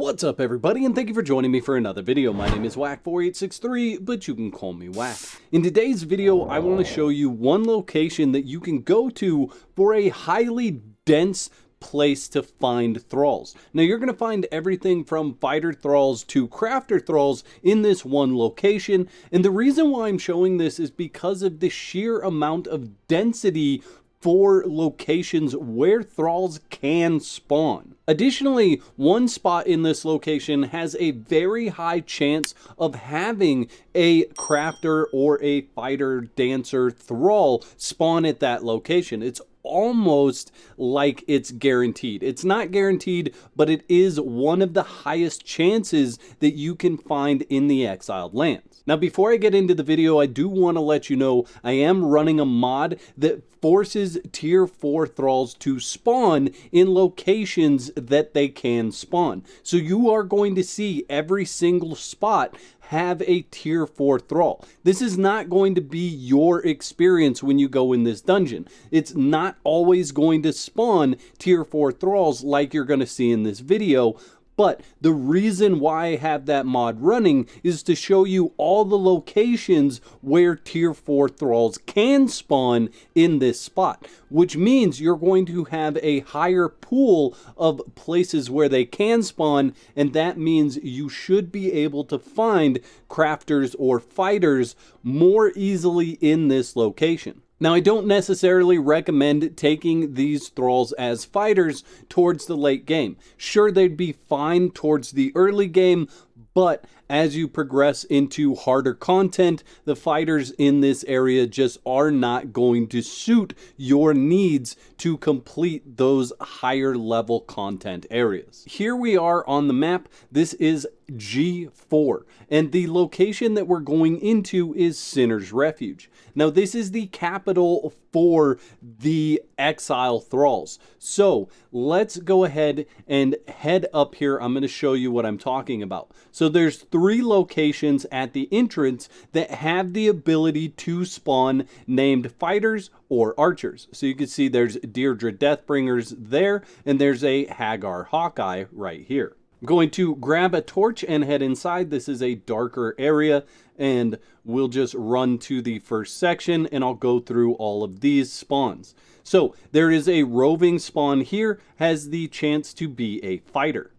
What's up everybody, and thank you for joining me for another video. My name is Whack4863, but you can call me Whack. In today's video, I want to show you one location that you can go to for a highly dense place to find thralls. Now you're going to find everything from fighter thralls to crafter thralls in this one location, and the reason why I'm showing this is because of the sheer amount of density for locations where thralls can spawn. Additionally, one spot in this location has a very high chance of having a crafter or a fighter, dancer, thrall spawn at that location. It's almost like it's guaranteed. It's not guaranteed, but it is one of the highest chances that you can find in the exiled lands. Now, before I get into the video, I do want to let you know I am running a mod that forces tier 4 thralls to spawn in locations that they can spawn. So you are going to see every single spot have a tier 4 thrall. This is not going to be your experience when you go in this dungeon. It's not always going to spawn tier 4 thralls like you're going to see in this video. But the reason why I have that mod running is to show you all the locations where tier 4 thralls can spawn in this spot, which means you're going to have a higher pool of places where they can spawn, and that means you should be able to find crafters or fighters more easily in this location. Now, I don't necessarily recommend taking these thralls as fighters towards the late game. Sure, they'd be fine towards the early game, but as you progress into harder content, the fighters in this area just are not going to suit your needs to complete those higher level content areas. Here we are on the map. This is G4, and the location that we're going into is Sinner's Refuge. Now, this is the capital for the exile thralls. So let's go ahead and head up here. I'm going to show you what I'm talking about. So there's 3 locations at the entrance that have the ability to spawn named fighters or archers. So you can see there's Deirdre Deathbringers there, and there's a Hagar Hawkeye right here. I'm going to grab a torch and head inside. This is a darker area, and we'll just run to the first section and I'll go through all of these spawns. So there is a roving spawn here, has the chance to be a fighter.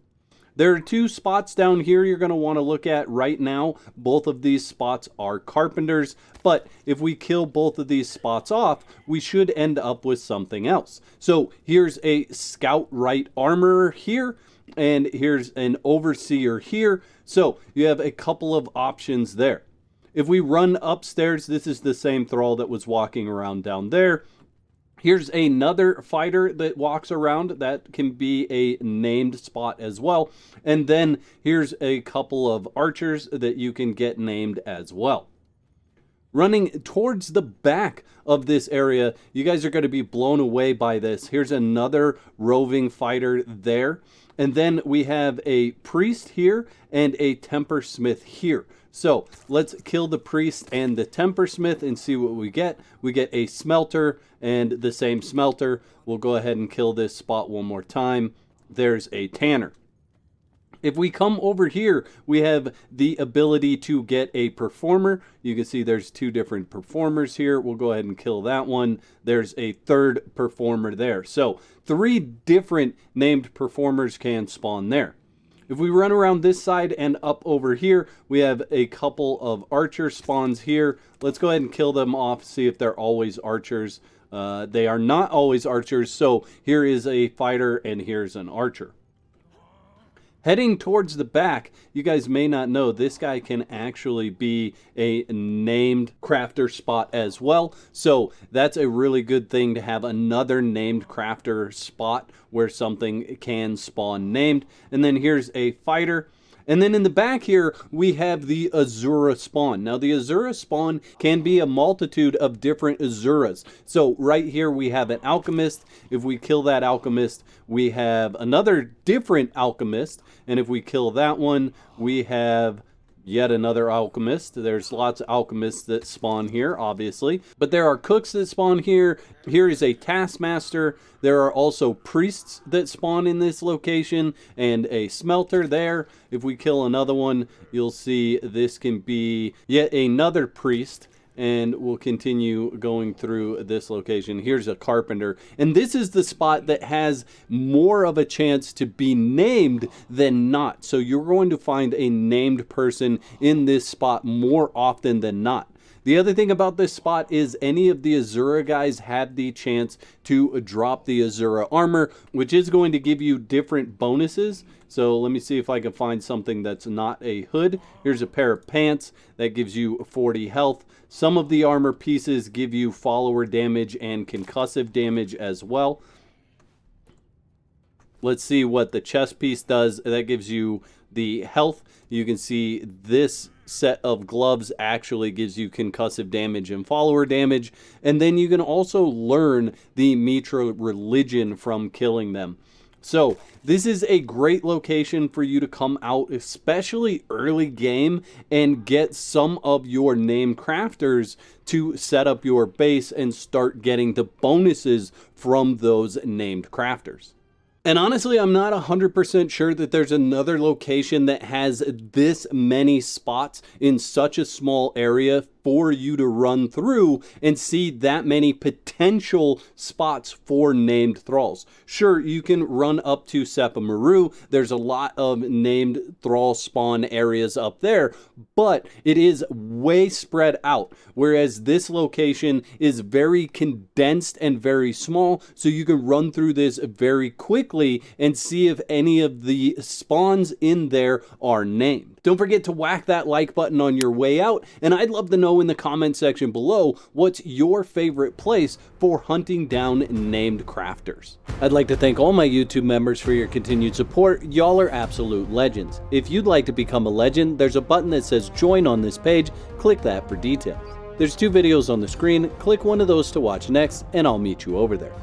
There are 2 spots down here you're going to want to look at right now. Both of these spots are carpenters, but if we kill both of these spots off, we should end up with something else. So here's a scout right armorer here, and here's an overseer here. So you have a couple of options there. If we run upstairs, this is the same thrall that was walking around down there. Here's another fighter that walks around. That can be a named spot as well. And then here's a couple of archers that you can get named as well. Running towards the back of this area, you guys are going to be blown away by this. Here's another roving fighter there. And then we have a priest here and a tempersmith here. So let's kill the priest and the tempersmith and see what we get. We get a smelter and the same smelter. We'll go ahead and kill this spot one more time. There's a tanner. If we come over here, we have the ability to get a performer. You can see there's 2 different performers here. We'll go ahead and kill that one. There's a 3rd performer there. So 3 different named performers can spawn there. If we run around this side and up over here, we have a couple of archer spawns here. Let's go ahead and kill them off, see if they're always archers. They are not always archers, so here is a fighter and here's an archer. Heading towards the back, you guys may not know, this guy can actually be a named crafter spot as well. So that's a really good thing to have another named crafter spot where something can spawn named. And then here's a fighter. And then in the back here, we have the Azura spawn. Now, the Azura spawn can be a multitude of different Azuras. So right here, we have an alchemist. If we kill that alchemist, we have another different alchemist. And if we kill that one, we have yet another alchemist. There's lots of alchemists that spawn here, obviously. But there are cooks that spawn here. Here is a taskmaster. There are also priests that spawn in this location and a smelter there. If we kill another one, you'll see this can be yet another priest. And we'll continue going through this location. Here's a carpenter. And this is the spot that has more of a chance to be named than not. So you're going to find a named person in this spot more often than not. The other thing about this spot is any of the Azura guys have the chance to drop the Azura armor, which is going to give you different bonuses. So let me see if I can find something that's not a hood. Here's a pair of pants that gives you 40 health. Some of the armor pieces give you follower damage and concussive damage as well. Let's see what the chest piece does. That gives you the health. You can see this set of gloves actually gives you concussive damage and follower damage. And then you can also learn the Mitra religion from killing them. So this is a great location for you to come out, especially early game, and get some of your named crafters to set up your base and start getting the bonuses from those named crafters. And honestly, I'm not 100% sure that there's another location that has this many spots in such a small area for you to run through and see that many potential spots for named thralls. Sure, you can run up to Sepa Maru. There's a lot of named thrall spawn areas up there, but it is way spread out. Whereas this location is very condensed and very small, so you can run through this very quickly and see if any of the spawns in there are named. Don't forget to whack that like button on your way out, and I'd love to know in the comment section below what's your favorite place for hunting down named crafters. I'd like to thank all my YouTube members for your continued support. Y'all are absolute legends. If you'd like to become a legend, there's a button that says join on this page. Click that for details. There's 2 videos on the screen. Click one of those to watch next, and I'll meet you over there.